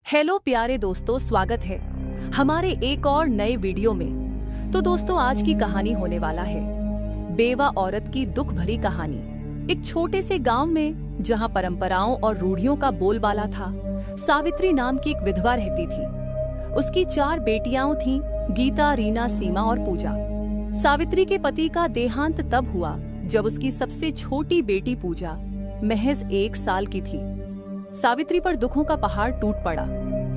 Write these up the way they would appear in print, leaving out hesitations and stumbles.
Hello प्यारे दोस्तों, स्वागत है हमारे एक और नए वीडियो में। तो दोस्तों, आज की कहानी होने वाला है बेवा औरत की दुख भरी कहानी। एक छोटे से गांव में जहां परंपराओं और रूढ़ियों का बोलबाला था, सावित्री नाम की एक विधवा रहती थी। उसकी 4 बेटियां थीं, गीता, रीना, सीमा और पूजा। सावित्री के पति का देहांत तब हुआ जब उसकी सबसे छोटी बेटी पूजा महज 1 साल की थी। सावित्री पर दुखों का पहाड़ टूट पड़ा,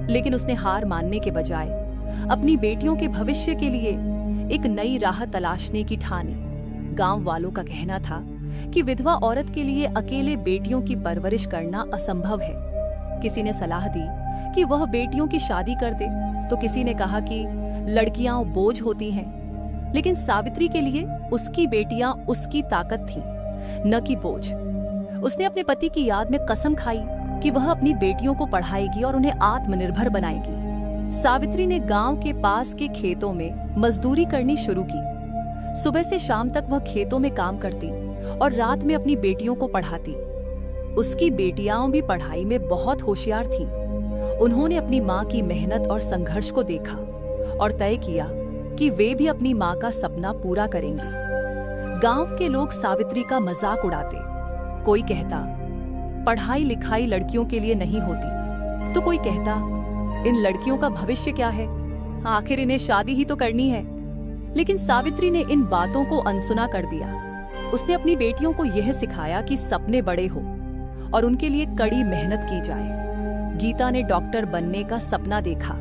लेकिन उसने हार मानने के बजाय अपनी बेटियों के भविष्य के लिए एक नई राह तलाशने की ठानी। गांव वालों का कहना था कि विधवा औरत के लिए अकेले बेटियों की परवरिश करना असंभव है। किसी ने सलाह दी कि वह बेटियों की शादी कर दे, तो किसी ने कहा कि लड़कियां बोझ होती हैं। लेकिन सावित्री के लिए उसकी बेटियां उसकी ताकत थीं, न कि बोझ। उसने अपने पति की याद में कसम खाई कि वह अपनी बेटियों को पढ़ाएगी और उन्हें आत्मनिर्भर बनाएगी। सावित्री ने गांव के पास के खेतों में मजदूरी करनी शुरू की। सुबह से शाम तक वह खेतों में काम करती और रात में अपनी बेटियों को पढ़ाती। उसकी बेटियां भी पढ़ाई में बहुत होशियार थीं। उन्होंने अपनी मां की मेहनत और संघर्ष को देखा और तय किया कि वे भी अपनी मां का सपना पूरा करेंगे। गांव के लोग सावित्री का मजाक उड़ाते। कोई कहता, पढ़ाई लिखाई लड़कियों के लिए नहीं होती, तो कोई कहता, इन लड़कियों का भविष्य क्या है, आखिर इन्हें शादी ही तो करनी है। लेकिन सावित्री ने इन बातों को अनसुना कर दिया। उसने अपनी बेटियों को यह सिखाया कि सपने बड़े हो और उनके लिए कड़ी मेहनत की जाए। गीता ने डॉक्टर बनने का सपना देखा,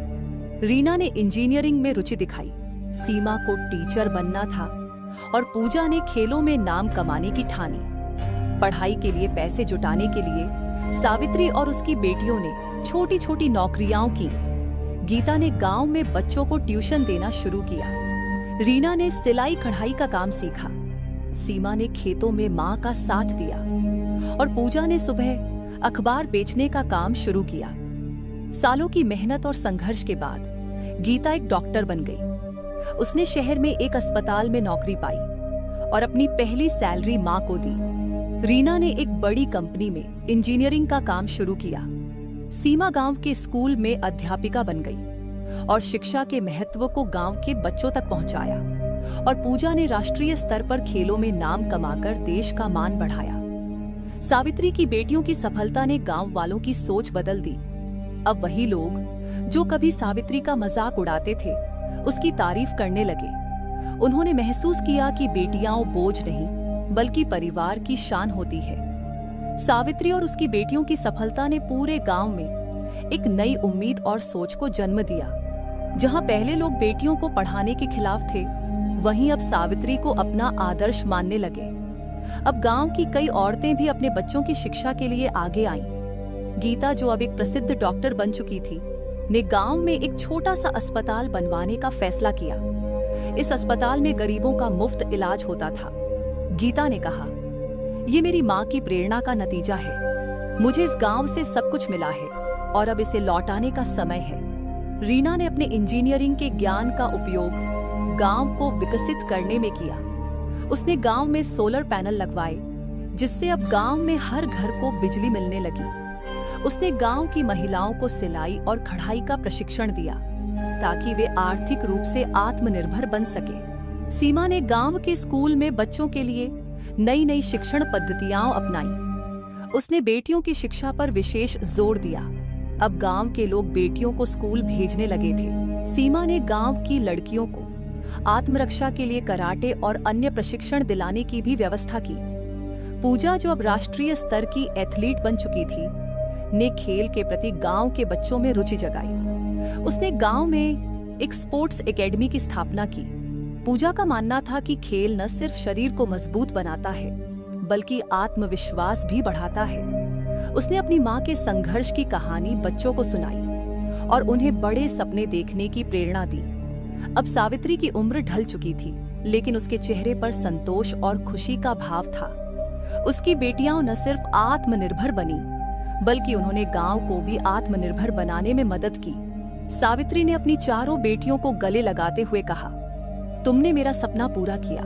रीना ने इंजीनियरिंग में रुचि दिखाई, सीमा को टीचर बनना था और पूजा ने खेलों में नाम कमाने की ठानी। पढ़ाई के लिए पैसे जुटाने के लिए सावित्री और उसकी बेटियों ने छोटी छोटी नौकरियां की। गीता ने गांव में बच्चों को ट्यूशन देना शुरू किया। रीना ने सिलाई कढ़ाई का काम सीखा। सीमा ने खेतों में मां का साथ दिया और पूजा ने सुबह अखबार बेचने का काम शुरू किया। सालों की मेहनत और संघर्ष के बाद गीता एक डॉक्टर बन गई। उसने शहर में एक अस्पताल में नौकरी पाई और अपनी पहली सैलरी मां को दी। रीना ने एक बड़ी कंपनी में इंजीनियरिंग का काम शुरू किया। सीमा गांव के स्कूल में अध्यापिका बन गई और शिक्षा के महत्व को गांव के बच्चों तक पहुंचाया। और पूजा ने राष्ट्रीय स्तर पर खेलों में नाम कमाकर देश का मान बढ़ाया। सावित्री की बेटियों की सफलता ने गांव वालों की सोच बदल दी। अब वही लोग जो कभी सावित्री का मजाक उड़ाते थे, उसकी तारीफ करने लगे। उन्होंने महसूस किया कि बेटियां बोझ नहीं बल्कि परिवार की शान होती है। सावित्री और उसकी बेटियों की सफलता ने पूरे गांव में एक नई उम्मीद और सोच को जन्म दिया। जहां पहले लोग बेटियों को पढ़ाने के खिलाफ थे, वहीं अब सावित्री को अपना आदर्श मानने लगे। अब गांव की कई औरतें भी अपने बच्चों की शिक्षा के लिए आगे आईं। गीता, जो अब एक प्रसिद्ध डॉक्टर बन चुकी थी, ने गांव में एक छोटा सा अस्पताल बनवाने का फैसला किया। इस अस्पताल में गरीबों का मुफ्त इलाज होता था। गीता ने कहा, ये मेरी माँ की प्रेरणा का नतीजा है। मुझे इस गांव से सब कुछ मिला है और अब इसे लौटाने का समय है। रीना ने अपने इंजीनियरिंग के ज्ञान का उपयोग गांव को विकसित करने में किया। उसने गांव में सोलर पैनल लगवाए, जिससे अब गांव में हर घर को बिजली मिलने लगी। उसने गांव की महिलाओं को सिलाई और कढ़ाई का प्रशिक्षण दिया ताकि वे आर्थिक रूप से आत्मनिर्भर बन सके। सीमा ने गांव के स्कूल में बच्चों के लिए नई नई शिक्षण पद्धतियां अपनाई। उसने बेटियों की शिक्षा पर विशेष जोर दिया। अब गांव के लोग बेटियों को स्कूल भेजने लगे थे। सीमा ने गांव की लड़कियों को आत्मरक्षा के लिए कराटे और अन्य प्रशिक्षण दिलाने की भी व्यवस्था की। पूजा, जो अब राष्ट्रीय स्तर की एथलीट बन चुकी थी, ने खेल के प्रति गांव के बच्चों में रुचि जगाई। उसने गांव में एक स्पोर्ट्स एकेडमी की स्थापना की। पूजा का मानना था कि खेल न सिर्फ शरीर को मजबूत बनाता है, बल्कि आत्मविश्वास भी बढ़ाता है। उसने अपनी मां के संघर्ष की कहानी बच्चों को सुनाई और उन्हें बड़े सपने देखने की प्रेरणा दी। अब सावित्री की उम्र ढल चुकी थी, लेकिन उसके चेहरे पर संतोष और खुशी का भाव था। उसकी बेटियां न सिर्फ आत्मनिर्भर बनी, बल्कि उन्होंने गांव को भी आत्मनिर्भर बनाने में मदद की। सावित्री ने अपनी 4 बेटियों को गले लगाते हुए कहा, तुमने मेरा सपना पूरा किया।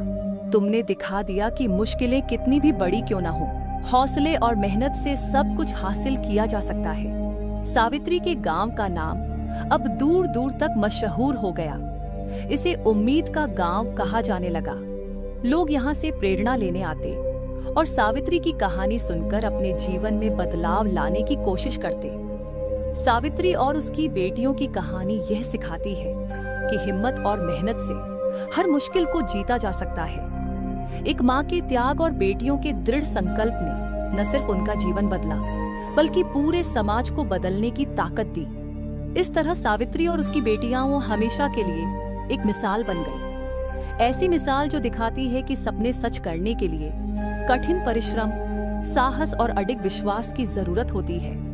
तुमने दिखा दिया कि मुश्किलें कितनी भी बड़ी क्यों ना हो, हौसले और मेहनत से सब कुछ हासिल किया जा सकता है। सावित्री के गांव का नाम अब दूर दूर तक मशहूर हो गया। इसे उम्मीद का गांव कहा जाने लगा। लोग यहाँ से प्रेरणा लेने आते और सावित्री की कहानी सुनकर अपने जीवन में बदलाव लाने की कोशिश करते। सावित्री और उसकी बेटियों की कहानी यह सिखाती है कि हिम्मत और मेहनत से हर मुश्किल को जीता जा सकता है। एक माँ के त्याग और बेटियों के दृढ़ संकल्प ने न सिर्फ उनका जीवन बदला, बल्कि पूरे समाज को बदलने की ताकत दी। इस तरह सावित्री और उसकी बेटियां वो हमेशा के लिए एक मिसाल बन गई। ऐसी मिसाल जो दिखाती है कि सपने सच करने के लिए कठिन परिश्रम, साहस और अडिग विश्वास की जरूरत होती है।